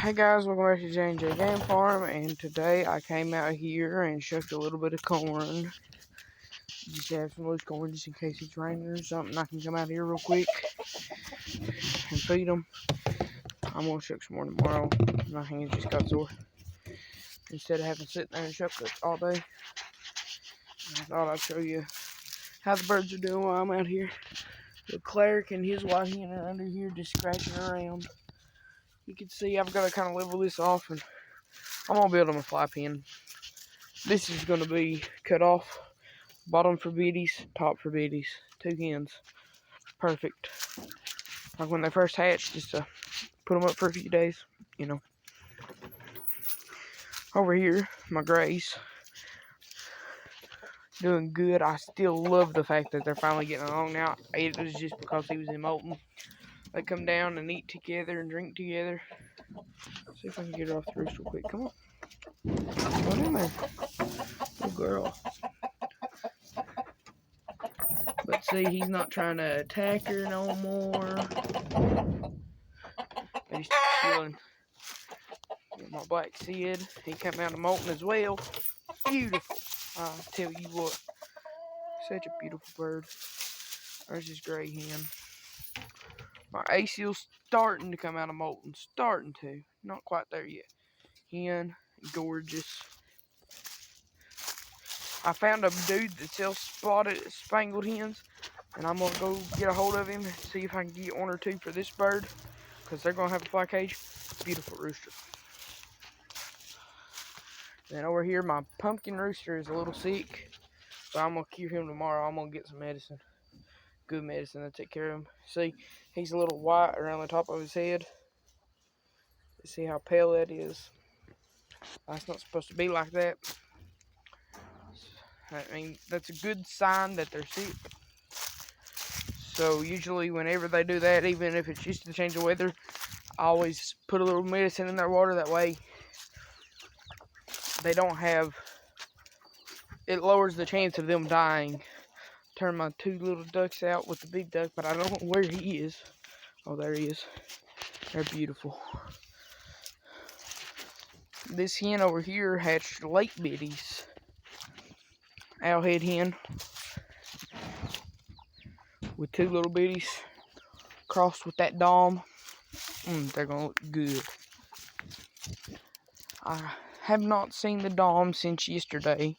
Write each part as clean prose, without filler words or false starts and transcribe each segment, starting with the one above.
Hey guys, welcome back to J&J Game Farm, and today I came out here and shucked a little bit of corn. Just to have some loose corn just in case it's raining or something. I can come out here real quick and feed them. I'm going to shuck some more tomorrow. My hands just got sore. Instead of having to sit there and shuck it all day, I thought I'd show you how the birds are doing while I'm out here. The Cleric and his white hen are under here just scratching around. You can see I've got to kind of level this off, and I'm going to build them a fly pen. This is going to be cut off. Bottom for biddies, top for biddies. 2 hens. Perfect. Like when they first hatch, just to put them up for a few days, you know. Over here, my grays. Doing good. I still love the fact that they're finally getting along now. It was just because he was in molting. They come down and eat together and drink together. See if I can get her off the roost real quick. Come on. Go in there. Good girl. But see, he's not trying to attack her no more. But he's chilling. My black Sid, he came out of molting as well. Beautiful. I tell you what. Such a beautiful bird. There's this gray hen. My ACL's starting to come out of molting. Starting to. Not quite there yet. Hen, gorgeous. I found a dude that sells spotted spangled hens, and I'm going to go get a hold of him and see if I can get 1 or 2 for this bird, because they're going to have a fly cage. Beautiful rooster. Then over here, my pumpkin rooster is a little sick, so I'm going to cure him tomorrow. I'm going to get some medicine. Good medicine to take care of him. See, he's a little white around the top of his head. See how pale that is? That's not supposed to be like that. I mean, that's a good sign that they're sick. So usually whenever they do that, even if it's just to change the weather, I always put a little medicine in their water. That way they don't have, it lowers the chance of them dying. Turn my 2 little ducks out with the big duck, but I don't know where he is. Oh, there he is. They're beautiful. This hen over here hatched late biddies. Owlhead hen with 2 little biddies crossed with that dom. They're gonna look good. I have not seen the dom since yesterday,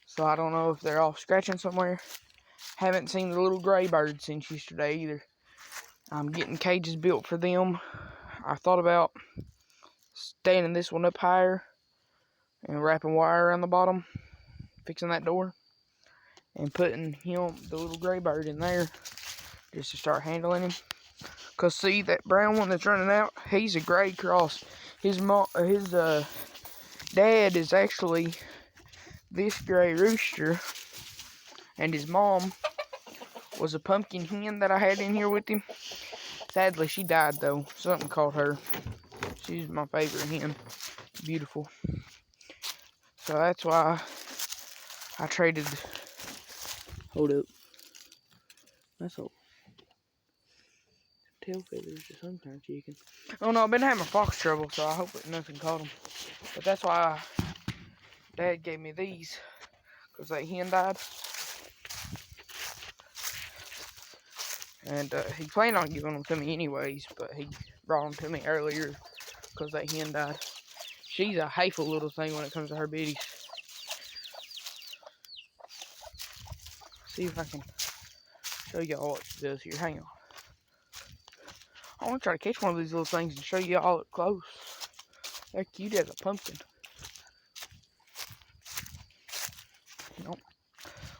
so I don't know if they're off scratching somewhere. Haven't seen the little gray bird since yesterday either. I'm getting cages built for them. I thought about standing this one up higher and wrapping wire around the bottom, fixing that door, and putting him, the little gray bird, in there just to start handling him. Cause see, that brown one that's running out, he's a gray cross. His dad is actually this gray rooster, and his mom was a pumpkin hen that I had in here with him. Sadly, she died though. Something caught her. She's my favorite hen. Beautiful. So that's why I traded. Hold up. That's all. Tail feathers or some kind of chicken. Oh no, I've been having fox trouble, so I hope that nothing caught them. But that's why Dad gave me these, because that hen died. And he planned on giving them to me anyways, but he brought them to me earlier because that hen died. She's a hateful little thing when it comes to her biddies. See if I can show y'all what she does here. Hang on. I want to try to catch one of these little things and show y'all up close. They're cute as a pumpkin. Nope.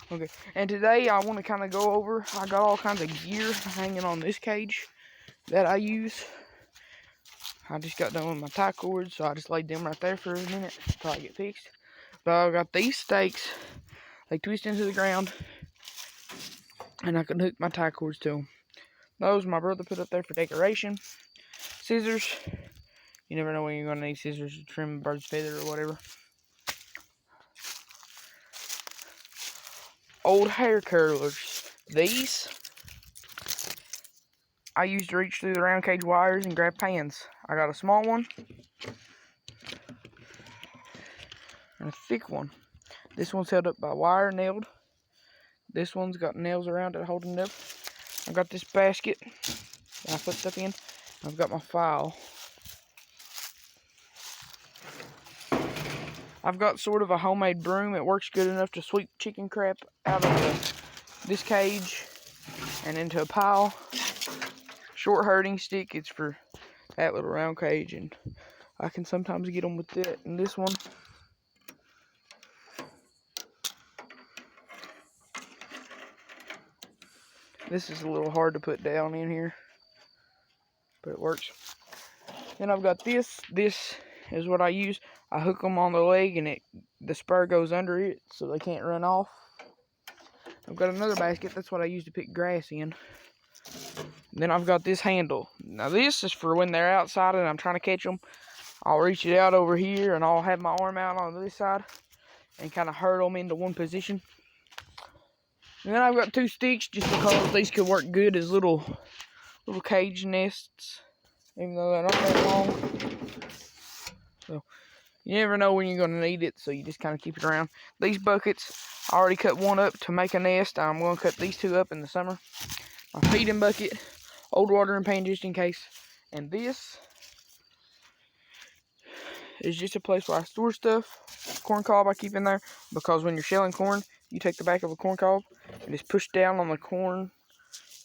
Okay, and today I want to kind of go over, I got all kinds of gear hanging on this cage that I use. I just got done with my tie cords, so I just laid them right there for a minute until I get fixed. But I got these stakes, they twist into the ground, and I can hook my tie cords to them. Those my brother put up there for decoration. Scissors, you never know when you're going to need scissors to trim a bird's feather or whatever. Old hair curlers. These, I use to reach through the round cage wires and grab pans. I got a small one and a thick one. This one's held up by wire, nailed. This one's got nails around it holding it up. I've got this basket that I put stuff in. I've got my file. I've got sort of a homemade broom. It works good enough to sweep chicken crap out of this cage and into a pile. Short herding stick, it's for that little round cage, and I can sometimes get them with that and this one. This is a little hard to put down in here, but it works. Then I've got this. This is what I use. I hook them on the leg and the spur goes under it so they can't run off. I've got another basket. That's what I use to pick grass in. Then I've got this handle. Now this is for when they're outside and I'm trying to catch them. I'll reach it out over here and I'll have my arm out on this side and kind of hurl them into one position. And then I've got two sticks just because these could work good as little cage nests, even though they're not that long. So you never know when you're going to need it, so you just kind of keep it around. These buckets, I already cut one up to make a nest. I'm going to cut these two up in the summer. My feeding bucket, old watering pan just in case. And this is just a place where I store stuff. Corn cob I keep in there because when you're shelling corn, you take the back of a corn cob and just push down on the corn.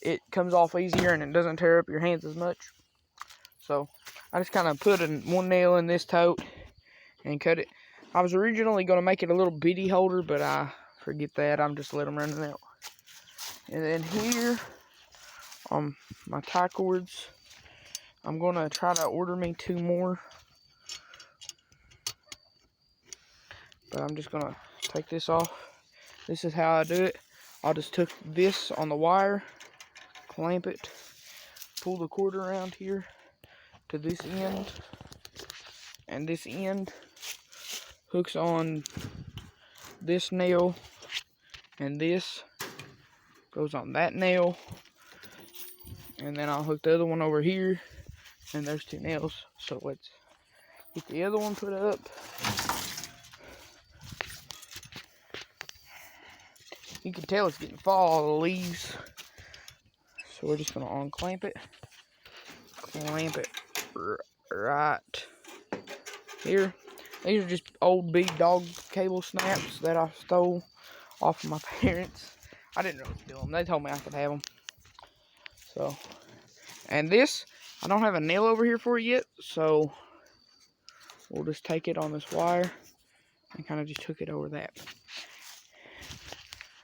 It comes off easier and it doesn't tear up your hands as much. So I just kind of put one nail in this tote and cut it. I was originally going to make it a little bitty holder, but I forget that. I'm just letting them run out. And then here, my tie cords, I'm going to try to order me 2 more. But I'm just going to take this off. This is how I do it. I'll just hook this on the wire, clamp it, pull the cord around here to this end, and this end hooks on this nail, and this goes on that nail, and then I'll hook the other one over here, and there's 2 nails. So let's get the other one put up. You can tell it's getting fall, the leaves. So we're just gonna unclamp it, clamp it right here. These are just old big dog cable snaps that I stole off of my parents. I didn't really steal them. They told me I could have them. So, and this, I don't have a nail over here for it yet, so we'll just take it on this wire and kind of just hook it over that.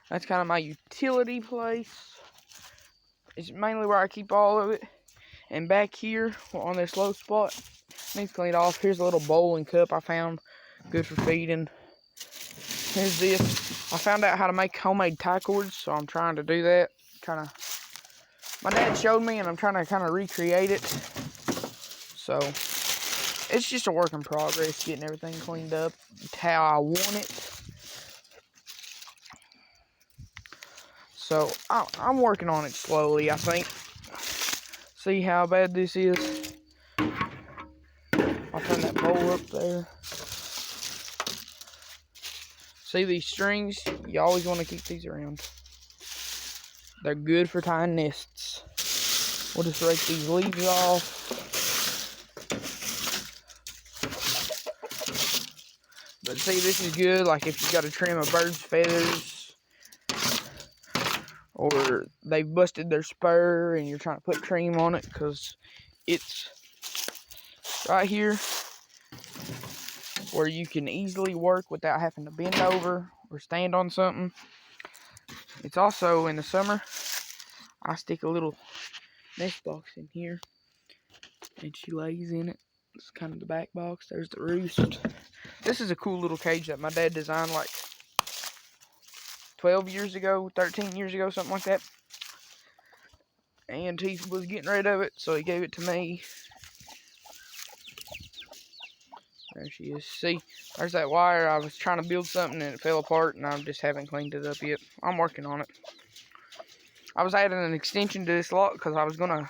That's kind of my utility place. It's mainly where I keep all of it. And back here on this low spot, needs cleaned off. Here's a little bowl and cup I found, good for feeding. Here's this. I found out how to make homemade tie cords, so I'm trying to do that. My dad showed me, and I'm trying to kind of recreate it. So it's just a work in progress, getting everything cleaned up how I want it. So I'm working on it slowly, I think. See how bad this is? I'll turn that bowl up there. See these strings? You always want to keep these around. They're good for tying nests. We'll just rake these leaves off. But see, this is good, like if you got to trim a bird's feathers, or they've busted their spur and you're trying to put cream on it, because it's right here where you can easily work without having to bend over or stand on something. It's also, in the summer, I stick a little nest box in here and she lays in it. It's kind of the back box. There's the roost. This is a cool little cage that my dad designed like 12 years ago, 13 years ago, something like that. And he was getting rid of it, so he gave it to me. There she is. See, there's that wire. I was trying to build something and it fell apart, and I just haven't cleaned it up yet. I'm working on it. I was adding an extension to this lock because I was going to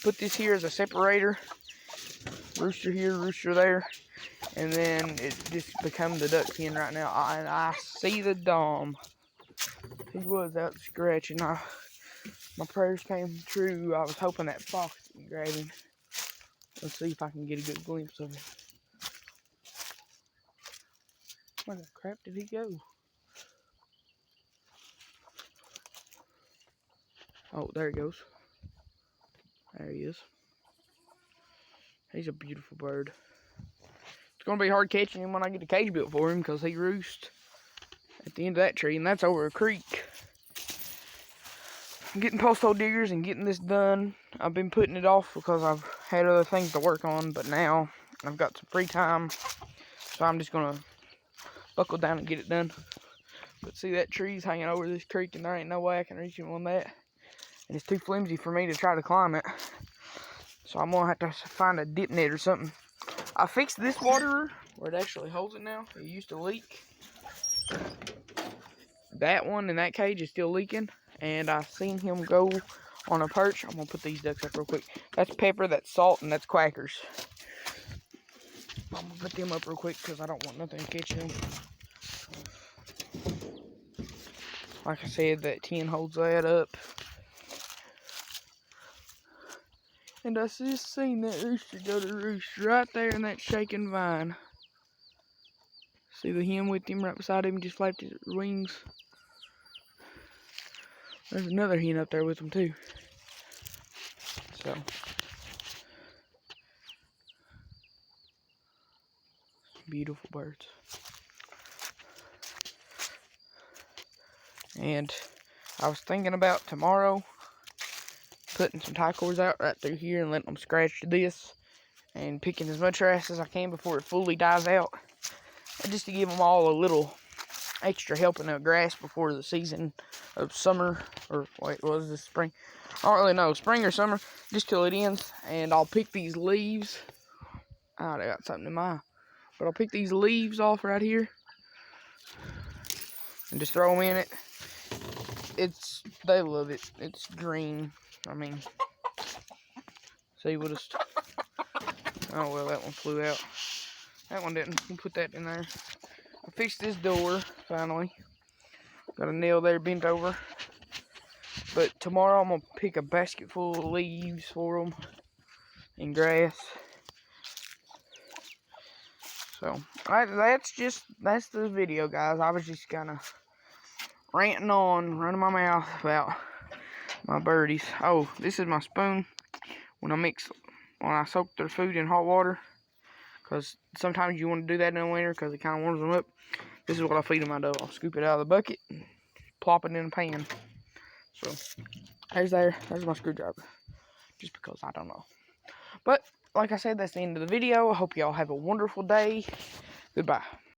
put this here as a separator. Rooster here, rooster there. And then it just become the duck pen right now. And I see the Dom. He was out scratching. My prayers came true. I was hoping that fox would grab him. Let's see if I can get a good glimpse of him. Where the crap did he go? Oh, there he goes. There he is. He's a beautiful bird. It's going to be hard catching him when I get a cage built for him because he roosts at the end of that tree, and that's over a creek. I'm getting post hole diggers and getting this done. I've been putting it off because I've had other things to work on, but now I've got some free time, so I'm just going to buckle down and get it done. But see, that tree's hanging over this creek, and there ain't no way I can reach him on that. And it's too flimsy for me to try to climb it. So I'm going to have to find a dip net or something. I fixed this waterer where it actually holds it now. It used to leak. That one in that cage is still leaking. And I seen him go on a perch. I'm going to put these ducks up real quick. That's pepper, that's salt, and that's quackers. I'm going to put them up real quick because I don't want nothing to catch them. Like I said, that tin holds that up. And I just seen that rooster go to roost right there in that shaking vine. See the hen with him right beside him, just flapped his wings. There's another hen up there with him too. So beautiful birds. And I was thinking about tomorrow putting some tie cords out right through here and letting them scratch this and picking as much grass as I can before it fully dies out. And just to give them all a little extra helping of grass before the season of summer, or wait, what was this, spring? I don't really know, spring or summer, just till it ends. And I'll pick these leaves. Oh, I got something in my eye. But I'll pick these leaves off right here and just throw them in it. They love it. It's green. I mean, see, we'll just, oh well, that one flew out. That one didn't. We'll put that in there. I fixed this door, finally. Got a nail there bent over. But tomorrow I'm going to pick a basket full of leaves for them and grass. So, that's the video, guys. I was just kind of ranting on, running my mouth about my birdies. Oh, this is my spoon when I soak their food in hot water. Because sometimes you want to do that in the winter because it kind of warms them up. This is what I feed them out of. I'll scoop it out of the bucket and plop it in a pan. So, there's my screwdriver. Just because I don't know. But, like I said, that's the end of the video. I hope y'all have a wonderful day. Goodbye.